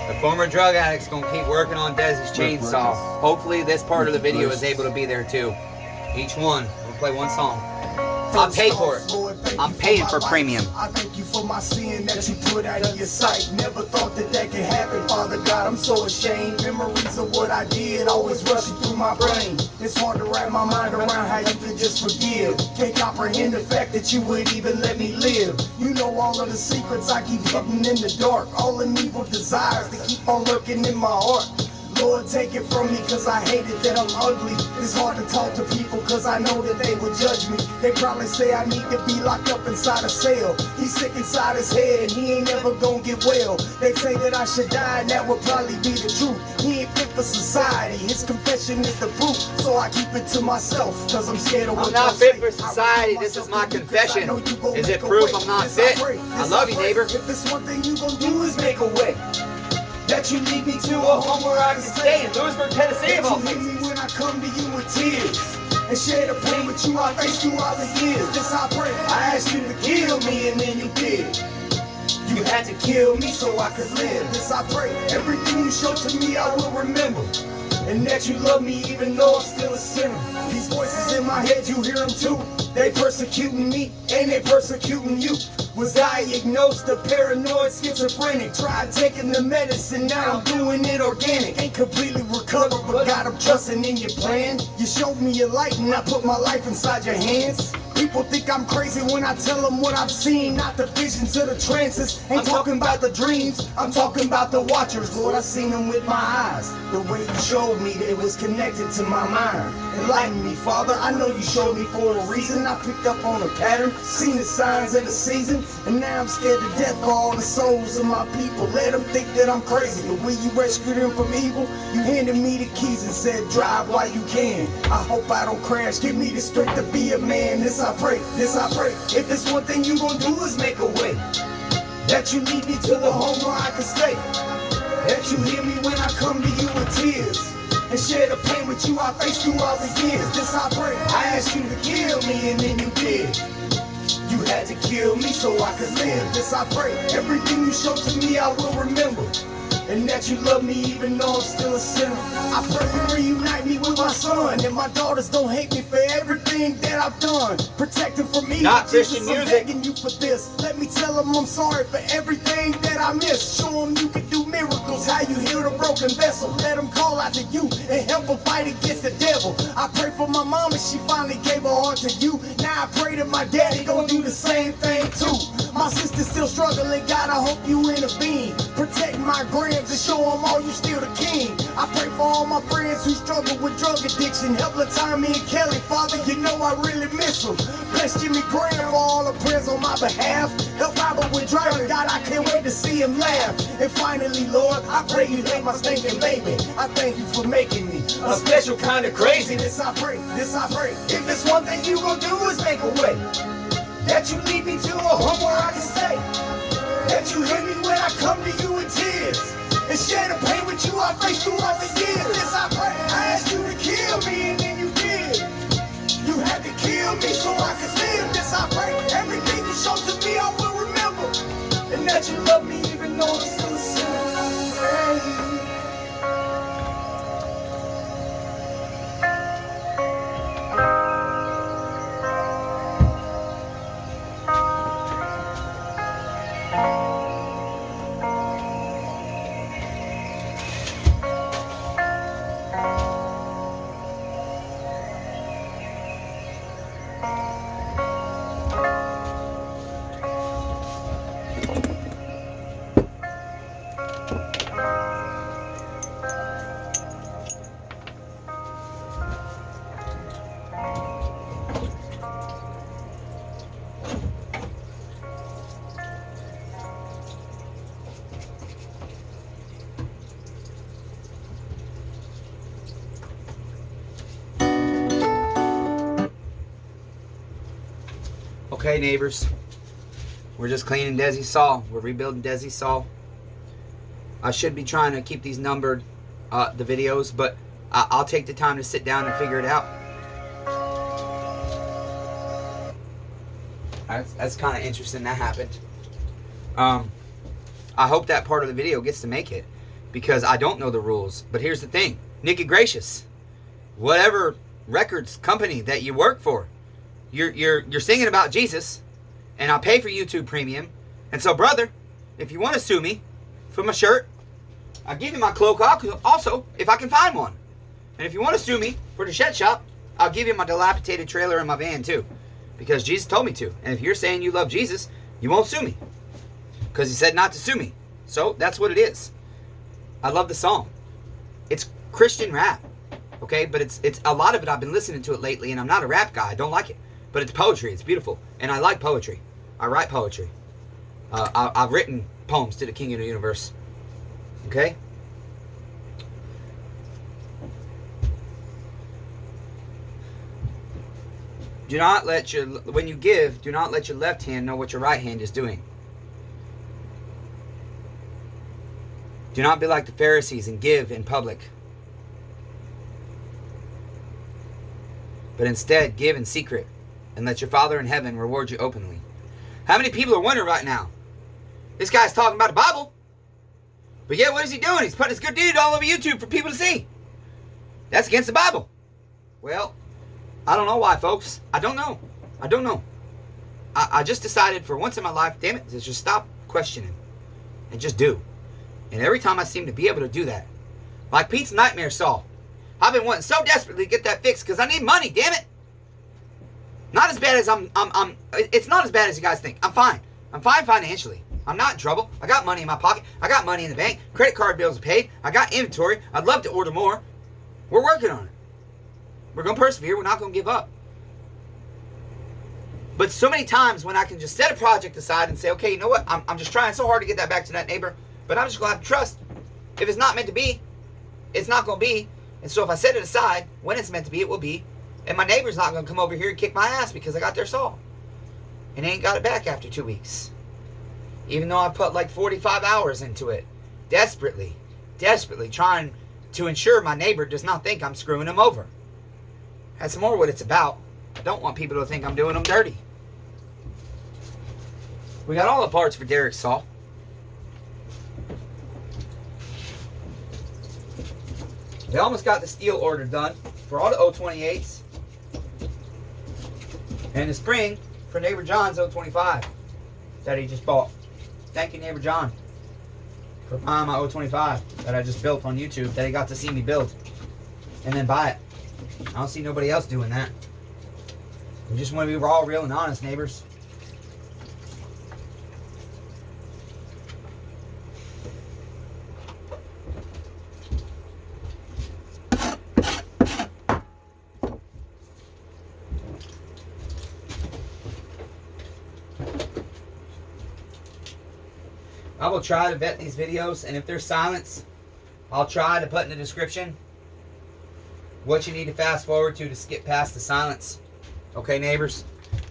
The former drug addict's gonna keep working on Desi's chainsaw. Hopefully this part of the video is able to be there too. Each one, we'll play one song. I'll pay for it. I'm paying for premium. I thank you for my sin that you put out of your sight. Never thought that that could happen, Father God. I'm so ashamed. Memories of what I did always rushing through my brain. It's hard to wrap my mind around how you could just forgive. Can't comprehend the fact that you would even let me live. You know all of the secrets I keep hidden in the dark. All the evil desires that keep on lurking in my heart. Lord, take it from me, cause I hate it that I'm ugly. It's hard to talk to people, cause I know that they would judge me. They probably say I need to be locked up inside a cell. He's sick inside his head, and he ain't ever gonna get well. They say that I should die, and that would probably be the truth. He ain't fit for society, his confession is the proof. So I keep it to myself, cause I'm scared of what I'm not fit for society, this is my confession. Is it proof I'm not fit? I love you, neighbor. If this one thing you gon' do is make a way, that you lead me to a home where I can stay in Lewisburg, Tennessee. That you hit me when I come to you with tears and share the pain with you I faced through all the years. This I pray. I asked you to kill me and then you did. You had to kill me so I could live. This I pray. Everything you showed to me I will remember. And that you love me even though I'm still a sinner. These voices in my head, you hear them too. They persecuting me and they persecuting you. Was diagnosed a paranoid schizophrenic. Tried taking the medicine, now I'm doing it organic. Ain't completely recovered, but God, I'm trusting in your plan. You showed me your light and I put my life inside your hands. People think I'm crazy when I tell them what I've seen. Not the visions or the trances. Ain't talking about the dreams, I'm talking about the watchers. Lord, I seen them with my eyes. The way you showed me that it was connected to my mind. Enlighten me, Father, I know you showed me for a reason. I picked up on a pattern, seen the signs of the season. And now I'm scared to death for all the souls of my people. Let them think that I'm crazy. The way you rescued them from evil, you handed me the keys and said drive while you can. I hope I don't crash, give me the strength to be a man. This I pray, this I pray. If this one thing you gon' do is make a way, that you lead me to the home where I can stay. That you hear me when I come to you with tears and share the pain with you I faced through all the years. This I pray. I asked you to kill me and then you did. You had to kill me so I could live. This I pray. Everything you showed to me I will remember. And that you love me even though I'm still a sinner. I pray you reunite me with my son. And my daughters don't hate me for everything that I've done. Protect them from me. Not Christian Jesus, I'm music. begging you for this. Let me tell them I'm sorry for everything that I missed. Show them you can do miracles. How you heal a broken vessel. Let them call out to you and help them fight against the devil. I pray for my mama. She finally gave her heart to you. Now I pray that my daddy gon' do the same thing too. My sister's still struggling. God, I hope you intervene. Protect my grams and show them all you still the king. I pray for all my friends who struggle with drug addiction. Help Latommy and Kelly, Father, you know I really miss them. Bless Jimmy Graham for all the prayers on my behalf. Help Robert with driving, God, I can't wait to see him laugh. And finally, Lord, I pray you hate my stinking baby. I thank you for making me a special kind of crazy. This I pray, this I pray. If it's one thing you gon' do is make a way, that you lead me to a home where I can stay. That you hear me when I come to you in tears and share the pain with you I faced through all the years. This I pray. I asked you to kill me and then you did. You had to kill me so I could live. This I pray. Everything you showed to me I will remember. And that you love me even though I'm still a sinner. Okay, neighbors, we're just cleaning Desi's saw. We're rebuilding Desi's saw. I should be trying to keep these numbered, the videos, but I'll take the time to sit down and figure it out. That's kind of interesting that happened. I hope that part of the video gets to make it. because I don't know the rules. But here's the thing, Nikki Gracious, whatever records company that you work for, you're singing about Jesus, and I'll pay for YouTube Premium. And so, brother, if you want to sue me for my shirt, I'll give you my cloak also, if I can find one. And if you want to sue me for the shed shop, I'll give you my dilapidated trailer and my van too, because Jesus told me to. And if you're saying you love Jesus, you won't sue me, because he said not to sue me. So that's what it is. I love the song. It's Christian rap, okay? But it's a lot of it, I've been listening to it lately, and I'm not a rap guy. I don't like it. But it's poetry. It's beautiful. And I like poetry. I write poetry. I've written poems to the King of the Universe. Okay? Do not let when you give, do not let your left hand know what your right hand is doing. Do not be like the Pharisees and give in public, but instead give in secret, and let your Father in heaven reward you openly. How many people are wondering right now? This guy's talking about the Bible, but yet what is he doing? He's putting his good deed all over YouTube for people to see. That's against the Bible. Well, I don't know why, folks. I don't know. I don't know. I just decided for once in my life, damn it, to just stop questioning and just do. And every time I seem to be able to do that, like Pete's nightmare saw, I've been wanting so desperately to get that fixed because I need money, damn it. Not as bad as it's not as bad as you guys think. I'm fine. I'm fine financially. I'm not in trouble. I got money in my pocket. I got money in the bank. Credit card bills are paid. I got inventory. I'd love to order more. We're working on it. We're going to persevere. We're not going to give up. But so many times when I can just set a project aside and say, okay, you know what? I'm just trying so hard to get that back to that neighbor, but I'm just going to have to trust. If it's not meant to be, it's not going to be. And so if I set it aside, when it's meant to be, it will be. And my neighbor's not going to come over here and kick my ass because I got their saw. And they ain't got it back after 2 weeks. Even though I put like 45 hours into it. Desperately trying to ensure my neighbor does not think I'm screwing him over. That's more what it's about. I don't want people to think I'm doing them dirty. We got all the parts for Derek's saw. We almost got the steel order done for all the 028s. And the spring for neighbor John's 025 that he just bought. Thank you, neighbor John, for buying my 025 that I just built on YouTube that he got to see me build and then buy it. I don't see nobody else doing that. We just want to be raw, real, and honest, neighbors. I will try to vet these videos, and if there's silence, I'll try to put in the description what you need to fast forward to skip past the silence. Okay, neighbors?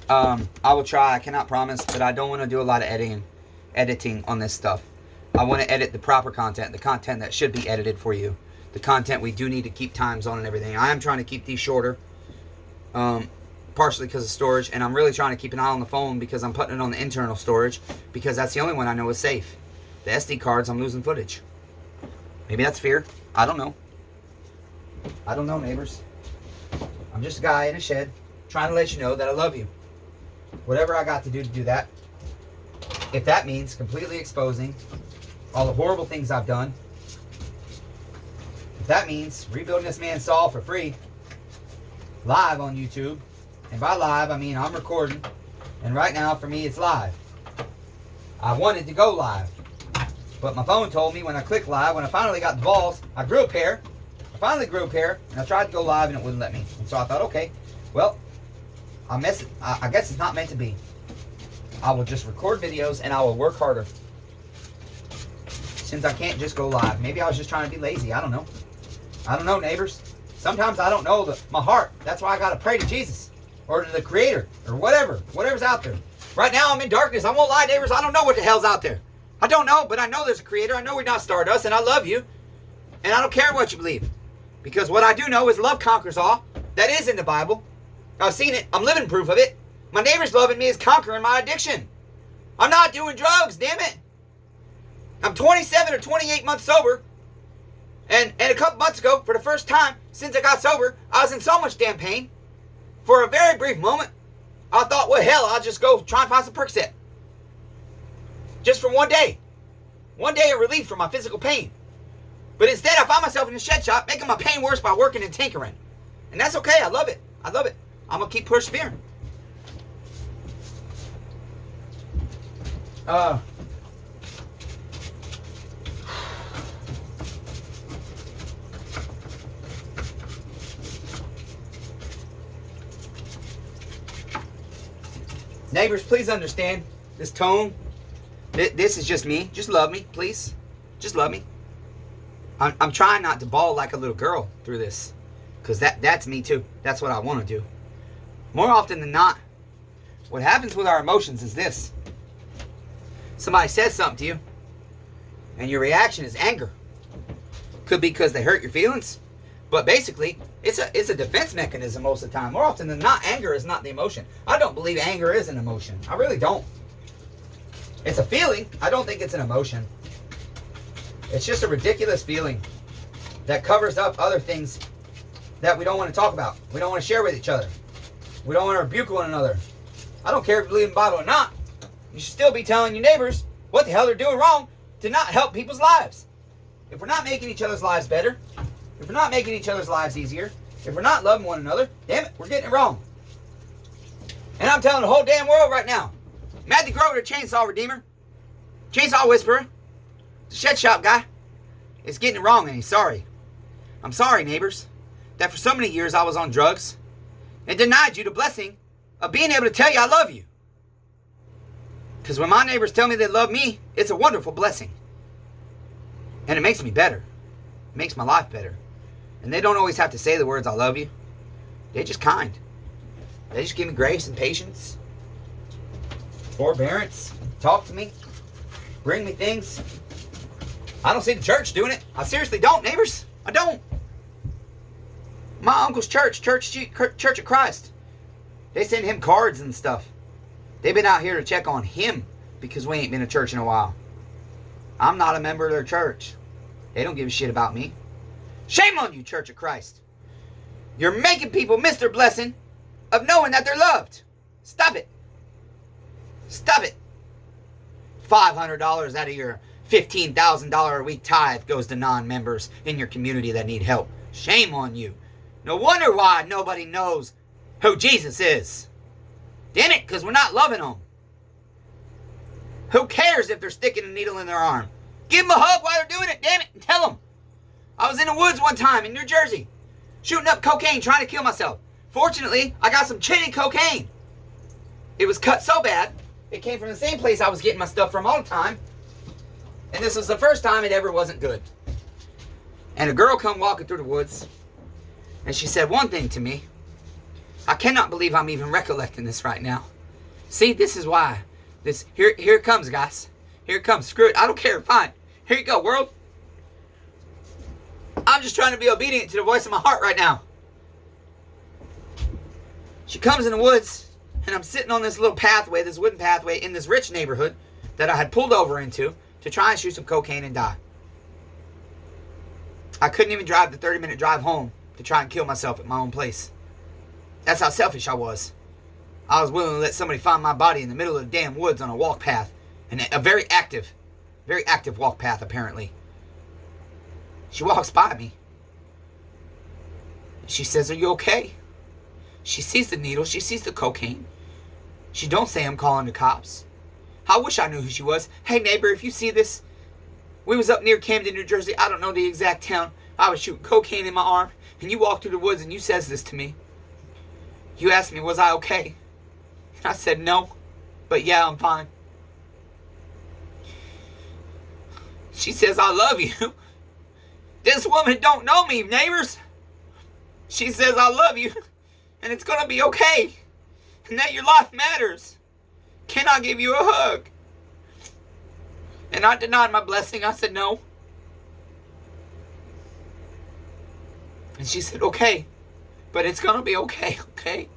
I will try. I cannot promise, but I don't want to do a lot of editing on this stuff. I want to edit the proper content, the content that should be edited for you, the content we do need to keep times on and everything. I am trying to keep these shorter, partially because of storage, and I'm really trying to keep an eye on the phone because I'm putting it on the internal storage because that's the only one I know is safe. The SD cards, I'm losing footage. Maybe that's fear. I don't know. I don't know, neighbors. I'm just a guy in a shed trying to let you know that I love you. Whatever I got to do that. If that means completely exposing all the horrible things I've done. If that means rebuilding this man's saw for free. Live on YouTube. And by live, I mean I'm recording. And right now, for me, it's live. I wanted to go live. But my phone told me when I clicked live, when I finally got the balls, I grew a pair. I finally grew a pair, and I tried to go live, and it wouldn't let me. And so I thought, okay, well, I guess it's not meant to be. I will just record videos, and I will work harder. Since I can't just go live. Maybe I was just trying to be lazy. I don't know. I don't know, neighbors. Sometimes I don't know my heart. That's why I got to pray to Jesus. Or to the Creator. Or whatever's out there. Right now, I'm in darkness. I won't lie, neighbors. I don't know what the hell's out there. I don't know, but I know there's a Creator. I know we're not Stardust, and I love you. And I don't care what you believe. Because what I do know is love conquers all. That is in the Bible. I've seen it. I'm living proof of it. My neighbor's loving me is conquering my addiction. I'm not doing drugs, damn it. I'm 27 or 28 months sober. And a couple months ago, for the first time since I got sober, I was in so much damn pain. For a very brief moment, I thought, well, hell, I'll just go try and find some Percocet. Just for one day. One day of relief from my physical pain. But instead, I found myself in a shed shop making my pain worse by working and tinkering. And that's okay. I love it. I love it. I'm going to keep persevering. Neighbors, please understand this tone. This is just me. Just love me, please. Just love me. I'm trying not to bawl like a little girl through this. Because that's me too. That's what I want to do. More often than not, what happens with our emotions is this. Somebody says something to you, and your reaction is anger. Could be because they hurt your feelings. But basically, it's a defense mechanism most of the time. More often than not, anger is not the emotion. I don't believe anger is an emotion. I really don't. It's a feeling. I don't think it's an emotion. It's just a ridiculous feeling that covers up other things that we don't want to talk about. We don't want to share with each other. We don't want to rebuke one another. I don't care if you believe in the Bible or not. You should still be telling your neighbors what the hell they're doing wrong to not help people's lives. If we're not making each other's lives better, if we're not making each other's lives easier, if we're not loving one another, damn it, we're getting it wrong. And I'm telling the whole damn world right now, Matthew Grover, the Chainsaw Redeemer, Chainsaw Whisperer, the Shed Shop guy, is getting it wrong and he's sorry. I'm sorry, neighbors, that for so many years I was on drugs and denied you the blessing of being able to tell you I love you. Because when my neighbors tell me they love me, it's a wonderful blessing. And it makes me better. It makes my life better. And they don't always have to say the words I love you. They're just kind. They just give me grace and patience, forbearance, talk to me, bring me things. I don't see the church doing it. I seriously don't, neighbors. I don't. My uncle's Church of Christ, they send him cards and stuff. They've been out here to check on him because we ain't been to church in a while. I'm not a member of their church. They don't give a shit about me. Shame on you, Church of Christ. You're making people miss their blessing of knowing that they're loved. Stop it. Stop it. $500 out of your $15,000 a week tithe goes to non-members in your community that need help. Shame on you. No wonder why nobody knows who Jesus is. Damn it, because we're not loving them. Who cares if they're sticking a needle in their arm? Give them a hug while they're doing it, damn it, and tell them. I was in the woods one time in New Jersey, shooting up cocaine, trying to kill myself. Fortunately, I got some chinny cocaine. It was cut so bad, it came from the same place I was getting my stuff from all the time. And this was the first time it ever wasn't good. And a girl come walking through the woods, and she said one thing to me. I cannot believe I'm even recollecting this right now. See, this is why. Here it comes, guys. Here it comes. Screw it. I don't care. Fine. Here you go, world. I'm just trying to be obedient to the voice of my heart right now. She comes in the woods, and I'm sitting on this little pathway, this wooden pathway, in this rich neighborhood that I had pulled over into to try and shoot some cocaine and die. I couldn't even drive the 30-minute drive home to try and kill myself at my own place. That's how selfish I was. I was willing to let somebody find my body in the middle of the damn woods on a walk path. And a very active walk path, apparently. She walks by me. She says, "Are you okay?" She sees the needle. She sees the cocaine. She don't say I'm calling the cops. I wish I knew who she was. Hey, neighbor, if you see this, we was up near Camden, New Jersey. I don't know the exact town. I was shooting cocaine in my arm. And you walked through the woods and you says this to me. You asked me, was I okay? And I said no. But yeah, I'm fine. She says, I love you. This woman don't know me, neighbors. She says, I love you. And it's going to be okay. And that your life matters. Can I give you a hug? And I denied my blessing. I said no. And she said, okay. But it's going to be okay, okay?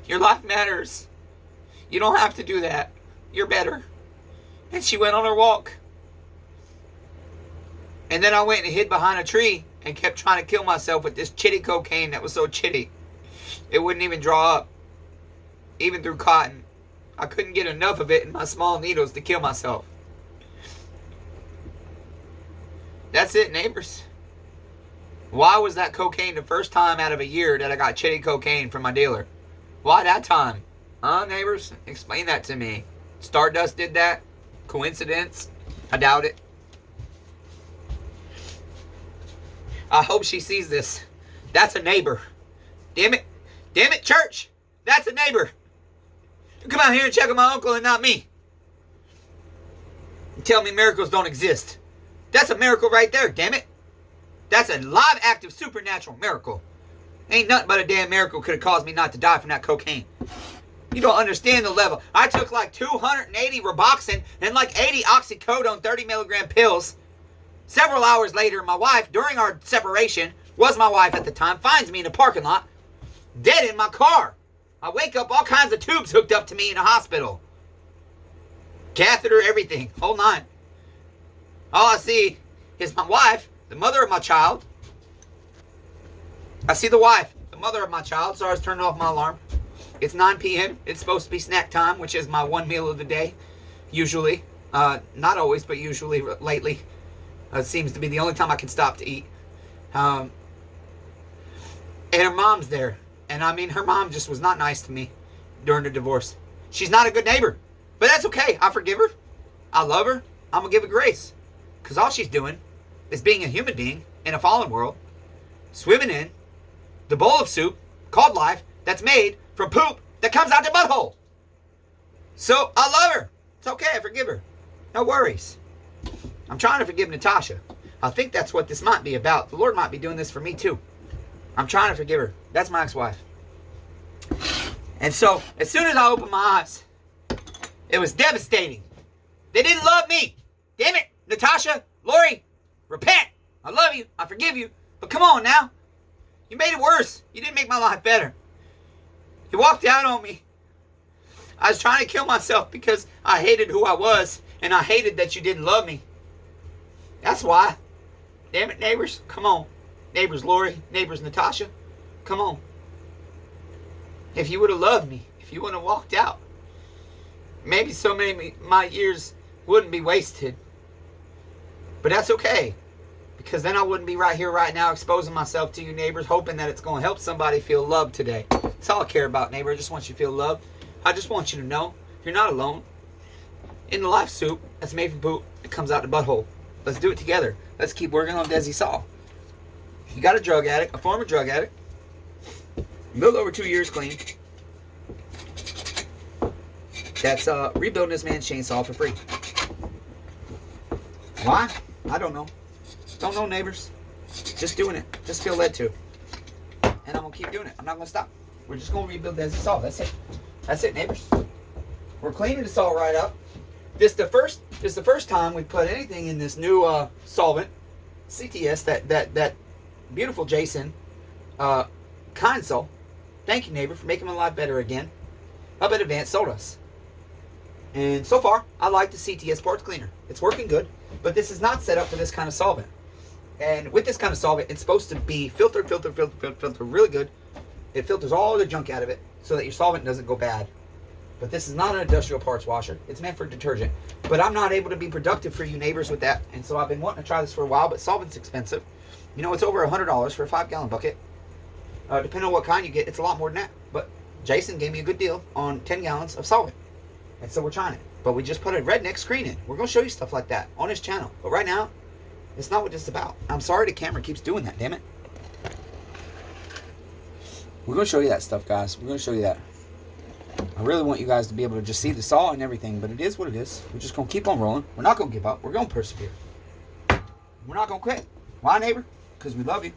Your life matters. You don't have to do that. You're better. And she went on her walk. And then I went and hid behind a tree and kept trying to kill myself with this chitty cocaine that was so chitty. It wouldn't even draw up. Even through cotton. I couldn't get enough of it in my small needles to kill myself. That's it, neighbors. Why was that cocaine the first time out of a year that I got chitty cocaine from my dealer? Why that time? Huh, neighbors? Explain that to me. Stardust did that? Coincidence? I doubt it. I hope she sees this. That's a neighbor. Damn it. Damn it, church. That's a neighbor. You come out here and check on my uncle and not me. And tell me miracles don't exist. That's a miracle right there, damn it. That's a live, active, supernatural miracle. Ain't nothing but a damn miracle could have caused me not to die from that cocaine. You don't understand the level. I took like 280 Roboxin and like 80 oxycodone 30 milligram pills. Several hours later, my wife, during our separation, was my wife at the time, finds me in a parking lot, dead in my car. I wake up, all kinds of tubes hooked up to me in a hospital. Catheter, everything, whole nine. All I see is my wife, the mother of my child. I see the wife, the mother of my child. Sorry, I was turning off my alarm. It's 9 p.m. It's supposed to be snack time, which is my one meal of the day. Usually. Not always, but usually lately. It seems to be the only time I can stop to eat. And her mom's there. And I mean, her mom just was not nice to me during the divorce. She's not a good neighbor. But that's okay. I forgive her. I love her. I'm going to give her grace. Because all she's doing is being a human being in a fallen world, swimming in the bowl of soup called life that's made from poop that comes out the butthole. So I love her. It's okay. I forgive her. No worries. I'm trying to forgive Natasha. I think that's what this might be about. The Lord might be doing this for me too. I'm trying to forgive her. That's my ex-wife. And so, as soon as I opened my eyes, it was devastating. They didn't love me. Damn it, Natasha, Lori, repent. I love you. I forgive you. But come on now. You made it worse. You didn't make my life better. You walked out on me. I was trying to kill myself because I hated who I was, and I hated that you didn't love me. That's why. Damn it, neighbors. Come on. Neighbors Lori, neighbors Natasha. Come on. If you would have loved me, if you would have walked out, maybe so many of my years wouldn't be wasted. But that's okay. Because then I wouldn't be right here right now exposing myself to you neighbors, hoping that it's going to help somebody feel loved today. That's all I care about, neighbor. I just want you to feel loved. I just want you to know you're not alone. In the life soup that's made from poop, it comes out the butthole. Let's do it together. Let's keep working on Desi Saul. You got a drug addict, a former drug addict, a little over 2 years clean. That's rebuilding this man's chainsaw for free. Why? I don't know. Don't know, neighbors. Just doing it. Just feel led to. And I'm going to keep doing it. I'm not going to stop. We're just going to rebuild Desi Saul. That's it. That's it, neighbors. We're cleaning the saw right up. This is the first time we put anything in this new solvent, CTS, that beautiful Jason console. Thank you, neighbor, for making my life better again. Up at Advanced sold us. And so far, I like the CTS parts cleaner. It's working good, but this is not set up for this kind of solvent. And with this kind of solvent, it's supposed to be filtered really good. It filters all the junk out of it so that your solvent doesn't go bad. But this is not an industrial parts washer. It's meant for detergent. But I'm not able to be productive for you neighbors with that. And so I've been wanting to try this for a while, but solvent's expensive. You know, it's over $100 for a 5-gallon bucket. Depending on what kind you get, it's a lot more than that. But Jason gave me a good deal on 10 gallons of solvent. And so we're trying it. But we just put a redneck screen in. We're going to show you stuff like that on his channel. But right now, it's not what this is about. I'm sorry the camera keeps doing that, damn it. We're going to show you that stuff, guys. We're going to show you that. I really want you guys to be able to just see the saw and everything, but it is what it is. We're just going to keep on rolling. We're not going to give up. We're going to persevere. We're not going to quit. Why, neighbor? Because we love you.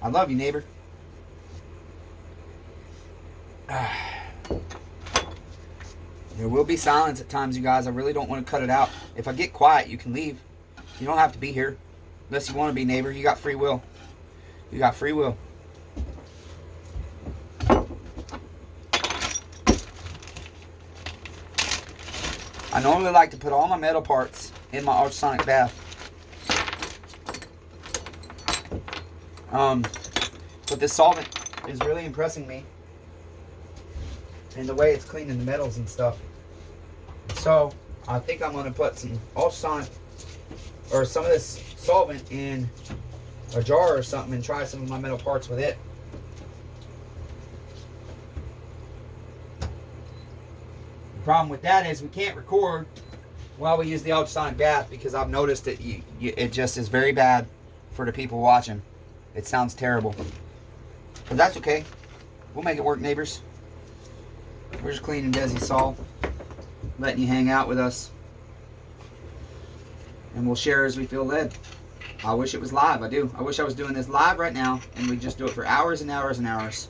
I love you, neighbor. There will be silence at times, you guys. I really don't want to cut it out. If I get quiet, you can leave. You don't have to be here. Unless you want to be, neighbor. You got free will. You got free will. I normally like to put all my metal parts in my ultrasonic bath. But this solvent is really impressing me. And the way it's cleaning the metals and stuff. So, I think I'm going to put some ultrasonic or some of this solvent in a jar or something and try some of my metal parts with it. The problem with that is we can't record while we use the ultrasonic bath because I've noticed that it just is very bad for the people watching. It sounds terrible. But that's okay. We'll make it work, neighbors. We're just cleaning Desi's saw, letting you hang out with us. And we'll share as we feel led. I wish it was live. I do. I wish I was doing this live right now and we'd just do it for hours and hours and hours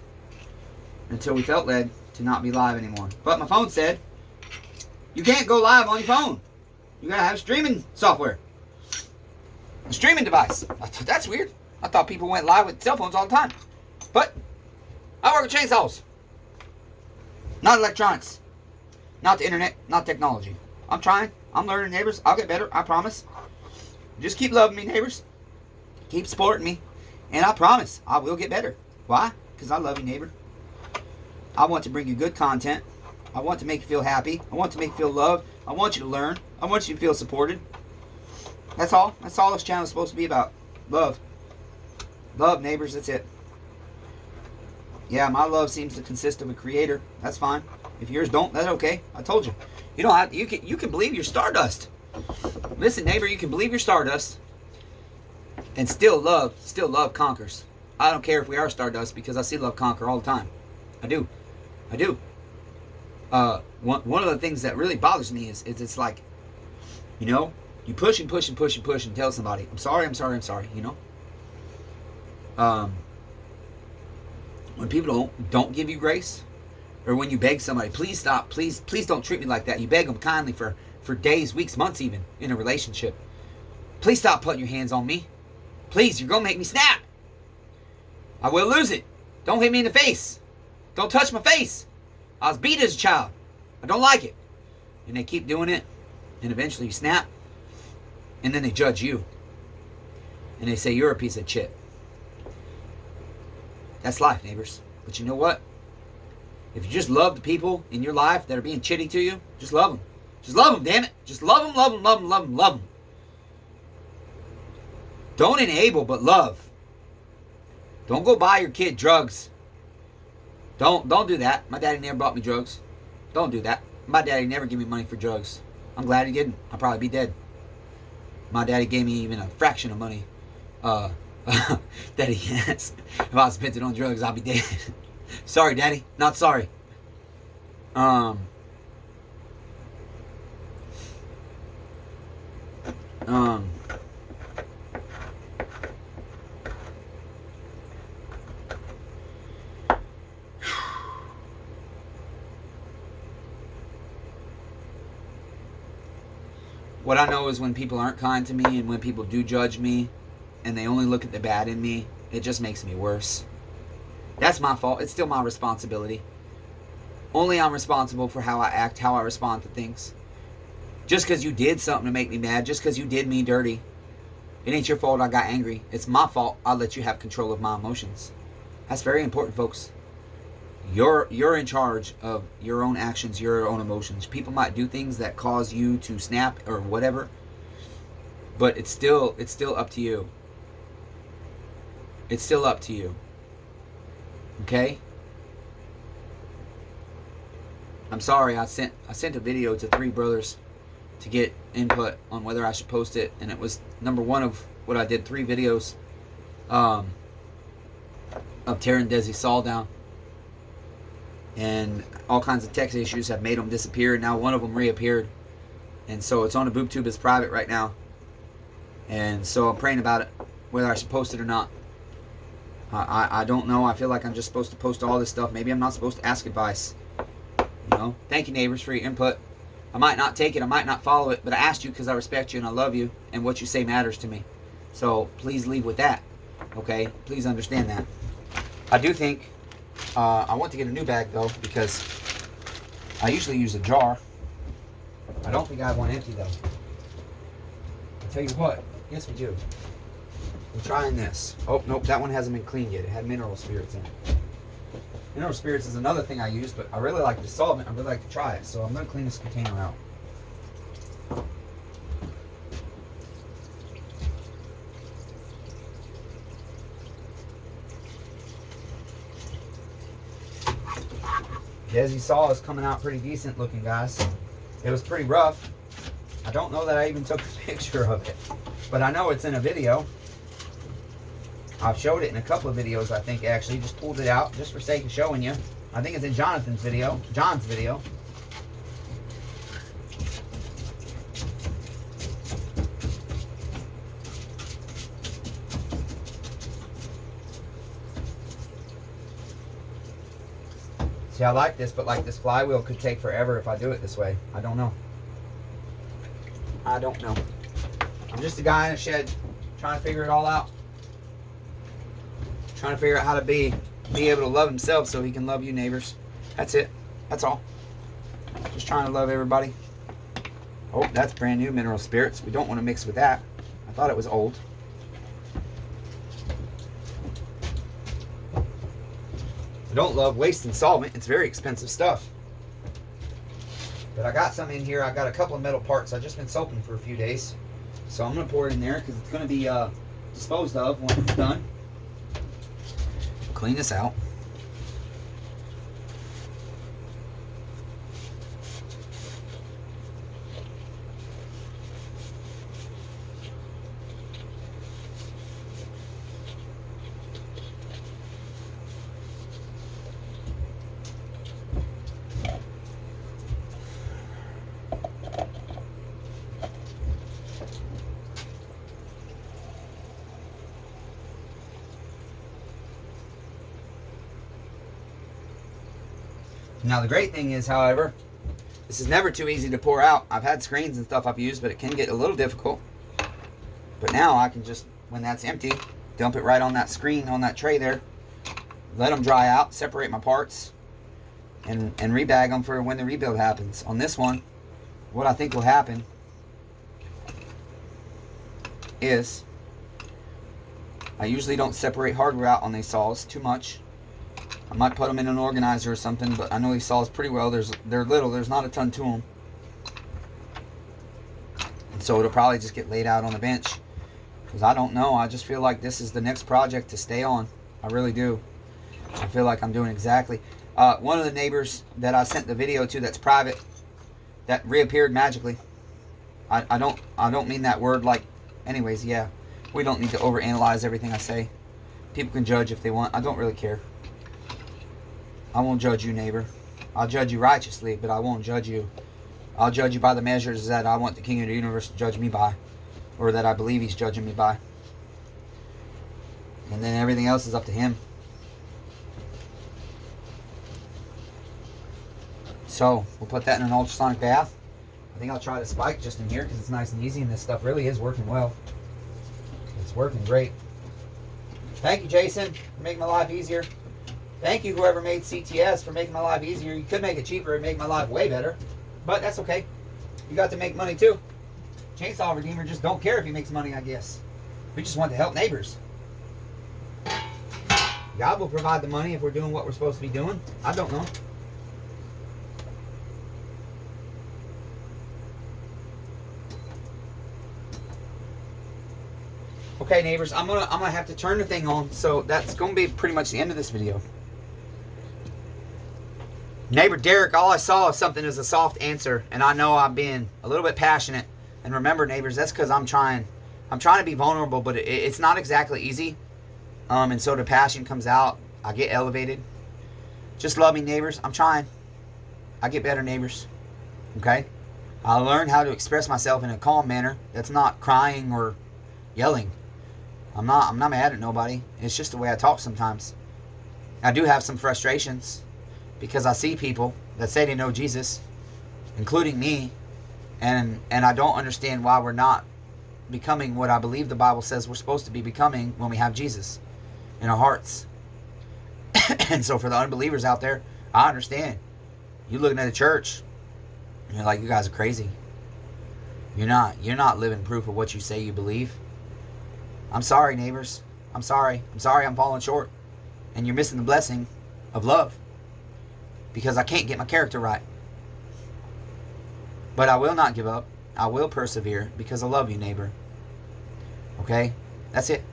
until we felt led to not be live anymore. But my phone said, you can't go live on your phone. You gotta have streaming software. A streaming device. I thought that's weird. I thought people went live with cell phones all the time. But I work with chainsaws. Not electronics. Not the internet. Not technology. I'm trying. I'm learning, neighbors. I'll get better. I promise. Just keep loving me, neighbors. Keep supporting me. And I promise I will get better. Why? Because I love you, neighbor. I want to bring you good content. I want to make you feel happy. I want to make you feel loved. I want you to learn. I want you to feel supported. That's all. That's all this channel is supposed to be about. Love. Love, neighbors. That's it. Yeah, my love seems to consist of a creator. That's fine. If yours don't, that's okay. I told you. You don't have. You can believe you're stardust. Listen, neighbor, you can believe you're stardust, and still love conquers. I don't care if we are stardust because I see love conquer all the time. I do. I do. One of the things that really bothers me is it's like, you know, you push and push and push and push and tell somebody, I'm sorry, I'm sorry, I'm sorry. You know. When people don't give you grace, or when you beg somebody, please stop, please don't treat me like that. You beg them kindly for days, weeks, months even in a relationship. Please stop putting your hands on me. Please, you're going to make me snap. I will lose it. Don't hit me in the face. Don't touch my face. I was beat as a child. I don't like it. And they keep doing it, and eventually you snap, and then they judge you. And they say you're a piece of shit. That's life, neighbors. But you know what? If you just love the people in your life that are being chitty to you, just love them. Just love them, damn it. Just love them, love them, love them, love them, love them. Don't enable, but love. Don't go buy your kid drugs. Don't do that. My daddy never bought me drugs. Don't do that. My daddy never gave me money for drugs. I'm glad he didn't. I'd probably be dead. My daddy gave me even a fraction of money that he has. If I spent it on drugs, I'll be dead. Sorry, Daddy. Not sorry. What I know is when people aren't kind to me and when people do judge me and they only look at the bad in me, it just makes me worse. That's my fault. It's still my responsibility. Only I'm responsible for how I act, how I respond to things. Just because you did something to make me mad, just because you did me dirty, it ain't your fault I got angry. It's my fault I let you have control of my emotions. That's very important, folks. You're in charge of your own actions, your own emotions. People might do things that cause you to snap or whatever, but it's still up to you. It's still up to you. Okay? I'm sorry, I sent a video to 3 brothers to get input on whether I should post it, and it was number 1 of what I did, 3 videos of tearing Desi's saw down. And all kinds of text issues have made them disappear, and now one of them reappeared. And so it's on the BoobTube as private right now. And so I'm praying about it, whether I should post it or not. I don't know. I feel like I'm just supposed to post all this stuff. Maybe I'm not supposed to ask advice. You know? Thank you, neighbors, for your input. I might not take it. I might not follow it. But I asked you because I respect you and I love you. And what you say matters to me. So please leave with that. Okay? Please understand that. I do think... I want to get a new bag, though, because I usually use a jar. I don't think I have one empty, though. I'll tell you what. Yes, we do. I'm trying this. Oh, nope, that one hasn't been cleaned yet. It had mineral spirits in it. Mineral spirits is another thing I use, but I really like the solvent. I really like to try it. So I'm going to clean this container out. As you saw, it's coming out pretty decent looking, guys. It was pretty rough. I don't know that I even took a picture of it, but I know it's in a video. I've showed it in a couple of videos, I think, actually. Just pulled it out just for sake of showing you. I think it's in John's video. See, I like this, but like this flywheel could take forever if I do it this way. I don't know. I don't know. I'm just a guy in a shed trying to figure it all out. Trying to figure out how to be able to love himself so he can love you, neighbors. That's it. That's all. Just trying to love everybody. Oh, that's brand new mineral spirits. We don't want to mix with that. I thought it was old. I don't love wasting solvent. It's very expensive stuff. But I got some in here. I got a couple of metal parts. I've just been soaping for a few days. So I'm going to pour it in there because it's going to be disposed of once it's done. Clean this out. Now the great thing is, however, this is never too easy to pour out. I've had screens and stuff I've used, but it can get a little difficult. But now I can just, when that's empty, dump it right on that screen, on that tray there. Let them dry out, separate my parts, and rebag them for when the rebuild happens. On this one, what I think will happen is, I usually don't separate hardware out on these saws too much. I might put them in an organizer or something, but I know these saws pretty well. They're little. There's not a ton to them. And so it'll probably just get laid out on the bench. Because I don't know. I just feel like this is the next project to stay on. I really do. I feel like I'm doing exactly. One of the neighbors that I sent the video to that's private, that reappeared magically. I don't mean that word like... Anyways, yeah. We don't need to overanalyze everything I say. People can judge if they want. I don't really care. I won't judge you, neighbor. I'll judge you righteously, but I won't judge you. I'll judge you by the measures that I want the King of the universe to judge me by. Or that I believe he's judging me by. And then everything else is up to him. So, we'll put that in an ultrasonic bath. I think I'll try the spike just in here because it's nice and easy, and this stuff really is working well. It's working great. Thank you, Jason, for making my life easier. Thank you, whoever made CTS, for making my life easier. You could make it cheaper and make my life way better. But that's okay. You got to make money too. Chainsaw Redeemer just don't care if he makes money, I guess. We just want to help neighbors. God will provide the money if we're doing what we're supposed to be doing. I don't know. Okay, neighbors, I'm gonna have to turn the thing on, so that's gonna be pretty much the end of this video. Neighbor Derek, all I saw of something is a soft answer, and I know I'm being a little bit passionate. And remember, neighbors, that's because I'm trying to be vulnerable, but it's not exactly easy. And so the passion comes out. I get elevated. Just love me, neighbors. I'm trying. I get better, neighbors. Okay? I learn how to express myself in a calm manner that's not crying or yelling. I'm not mad at nobody. It's just the way I talk sometimes. I do have some frustrations because I see people that say they know Jesus, including me, and I don't understand why we're not becoming what I believe the Bible says we're supposed to be becoming when we have Jesus in our hearts. And so for the unbelievers out there, I understand. You looking at a church, and you're like, you guys are crazy. You're not living proof of what you say you believe. I'm sorry, neighbors. I'm sorry. I'm sorry I'm falling short. And you're missing the blessing of love. Because I can't get my character right. But I will not give up. I will persevere because I love you, neighbor. Okay? That's it.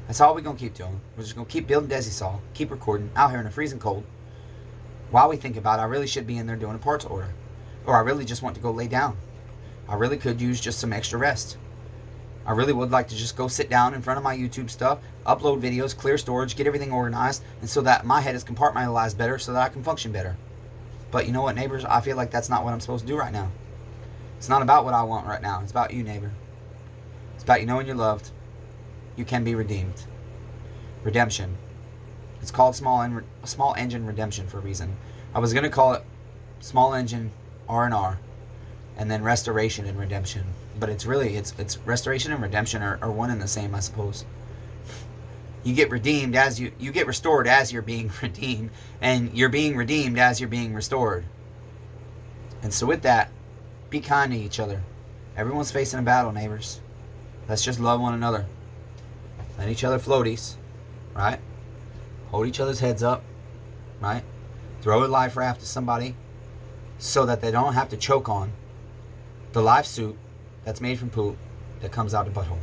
That's all we're going to keep doing. We're just going to keep building Desi Saw. Keep recording out here in the freezing cold. While we think about it, I really should be in there doing a parts order. Or I really just want to go lay down. I really could use just some extra rest. I really would like to just go sit down in front of my YouTube stuff, upload videos, clear storage, get everything organized, and so that my head is compartmentalized better so that I can function better. But you know what, neighbors? I feel like that's not what I'm supposed to do right now. It's not about what I want right now. It's about you, neighbor. It's about you knowing you're loved. You can be redeemed. Redemption. It's called small engine redemption for a reason. I was going to call it small engine R&R, and then restoration and redemption. But it's really, it's restoration and redemption are one and the same, I suppose. You get redeemed as you get restored as you're being redeemed, and you're being redeemed as you're being restored. And so with that, be kind to each other. Everyone's facing a battle, neighbors. Let's just love one another. Let each other floaties, right? Hold each other's heads up, right? Throw a life raft to somebody so that they don't have to choke on the life suit that's made from poop that comes out the butthole.